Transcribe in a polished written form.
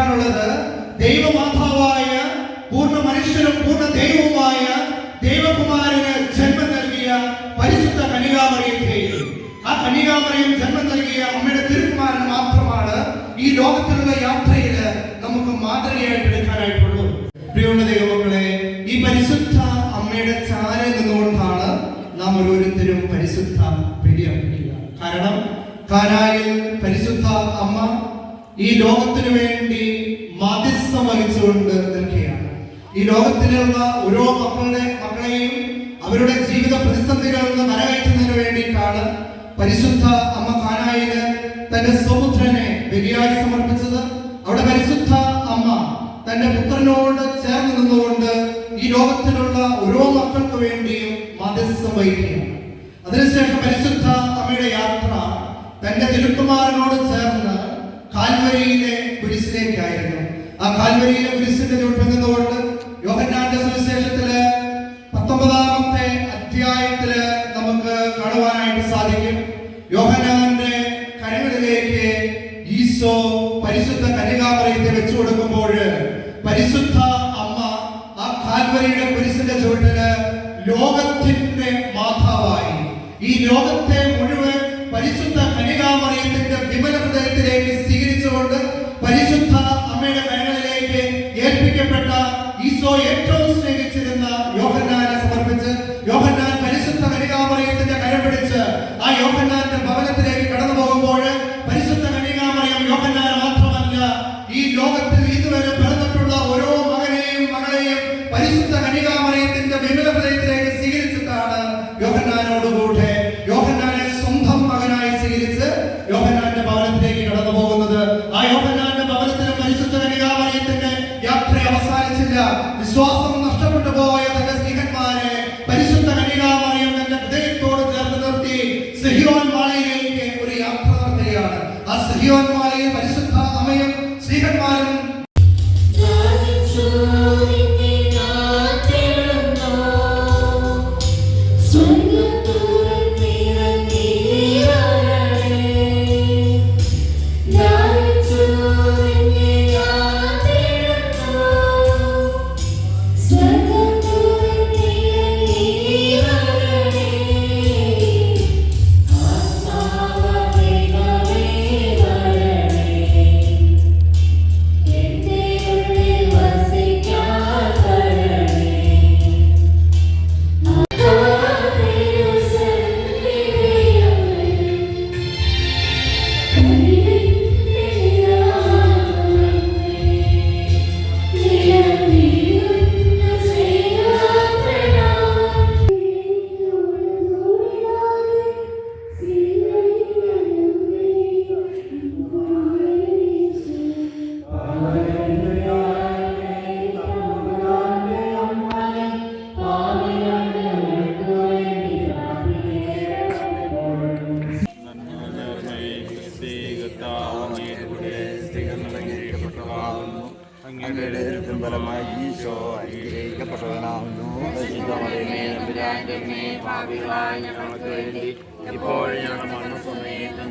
കേൾക്കാനുള്ളത് ദൈവമാതാവായ പൂർണ്ണ മനുഷ്യരും പൂർണ്ണ ദൈവവുമായ ദൈവകുമാരന് ജന്മം നൽകിയ പരിശുദ്ധ കന്യകാമറിയത്തെയും ആ കന്യകാമറിയം ജന്മം നൽകിയ അമ്മയുടെ തിരുക്കുമാരൻ മാത്രമാണ് ഈ ലോകത്തിലുള്ള യാത്രയിൽ നമുക്ക് മാതൃകയായിട്ട് എടുക്കാനായിട്ടുള്ളൂ. പ്രിയമുള്ള ദൈവമക്കളെ, ഈ പരിശുദ്ധ അമ്മയുടെ ചാരെ നിന്നുകൊണ്ടാണ് നാം ഓരോരുത്തരും പരിശുദ്ധ ബലി അർപ്പിക്കുക. കാരണം കാനായിൽ പരിശുദ്ധ അമ്മ ഈ ലോകത്തിനു വേണ്ടി മാധ്യസ്ഥം വഹിച്ചുകൊണ്ട് നിൽക്കുകയാണ്. ഈ ലോകത്തിലുള്ള ഓരോ മക്കളെയും അവരുടെ ജീവിത പ്രതിസന്ധികളിൽ നിന്ന് കരകയറ്റുന്നതിന് വേണ്ടിയിട്ടാണ് പരിശുദ്ധ അമ്മ കാനായില് തന്റെ സ്വപുത്രനെ ബലിയായി സമർപ്പിച്ചത്. അവിടെ പരിശുദ്ധ അമ്മ തന്റെ പുത്രനോട് ചേർന്ന് നിന്നുകൊണ്ട് ഈ ലോകത്തിലുള്ള ഓരോ മക്കൾക്ക് വേണ്ടിയും മാധ്യസ്ഥം വഹിക്കുകയാണ്. അതിനുശേഷം പരിശുദ്ധ അമ്മയുടെ യാത്ര തന്റെ തിരുക്കുമാരനോട് ചേർന്ന് കാൽവരിയിലെ കുരിശിലേക്കായിരുന്നു. ആ കാൽവരിയിലെ കുരിശിന്റെ ചുവട്ടിൽ നിന്നുകൊണ്ട് യോഹന്നാന്റെ സുവിശേഷത്തില് 19-ാമത്തെ അധ്യായത്തില് നമുക്ക് കാണുവാനായിട്ട് സാധിക്കും. യോഹന്നാന്റെ കരങ്ങളിലേക്ക് ഈശോ പരിശുദ്ധ കന്യകാമറിയത്തെ വെച്ചു കൊടുക്കുമ്പോൾ പരിശുദ്ധ അമ്മ ആ കാൽവരിയുടെ കുരിശിന്റെ ചുവട്ടില് ലോകത്തിന്റെ മാതാവായി ഈ ലോകത്തെ മുഴുവൻ പരിശുദ്ധ കന്യകാമറിയത്തിന്റെ വിമല ഹൃദയത്തിലേക്ക് സ്വീകരിച്ചുകൊണ്ട് പരിശുദ്ധ അമ്മയുടെ കരങ്ങളിലേക്ക് ഏൽപ്പിക്കപ്പെട്ട ഈശോ ഏറ്റവും സ്നേഹിച്ചിരുന്ന യോഹന്നാനെ സമർപ്പിച്ച് യോഹന്നാൻ പരിശുദ്ധ കന്യകാമറിയത്തിന്റെ കരം പിടിച്ച് ആ യോഹന്നാന്റെ ഭവനത്തിലേക്ക് കടന്നു പോകുമ്പോൾ പരിശുദ്ധ കന്യകാമറിയം യോഹന്നാനെ മാത്രമല്ല ഈ ലോകത്തിൽ ഇതുവരെ പിറന്നിട്ടുള്ള ഓരോ മകനെയും മകളെയും പരിശുദ്ധ കന്യകാമറിയത്തിന്റെ വിമല ഹൃദയത്തിലേക്ക് സ്വീകരിച്ചിട്ടാണ് യോഹന്നാനോടുകൂടെ യോഹന്നാനെ സ്വന്തം മകനായി സ്വീകരിച്ച് യോഹന്നാന്റെ ഭവനത്തിലേക്ക് കടന്നു പോകുന്നത്. ആ യോഹന്നാന്റെ ഭവനത്തിലും പരിശുദ്ധ കന്യകാമറിയത്തിന്റെ യാത്ര അവസാനിച്ചില്ല. വിശ്വാസം നഷ്ടപ്പെട്ടു പോയ തന്റെ സ്നേഹന്മാരെ പരിശുദ്ധ കന്യകാമറിയം തന്റെ ഹൃദയത്തോട് ചേർത്ത് നിർത്തി സിഹിയോൻ മാളയിലേക്ക് ഒരു യാത്ര നടത്തുകയാണ്. ആ സിഹിയോൻ മാളയിൽ പരിശുദ്ധ അമ്മയും സ്നേഹന്മാരും ഫലമായി ഈശോ അനുഗ്രഹിക്കപ്പെട്ടവനാകുന്നു. ഇപ്പോൾ ഞങ്ങളുടെ മരണസമയത്ത്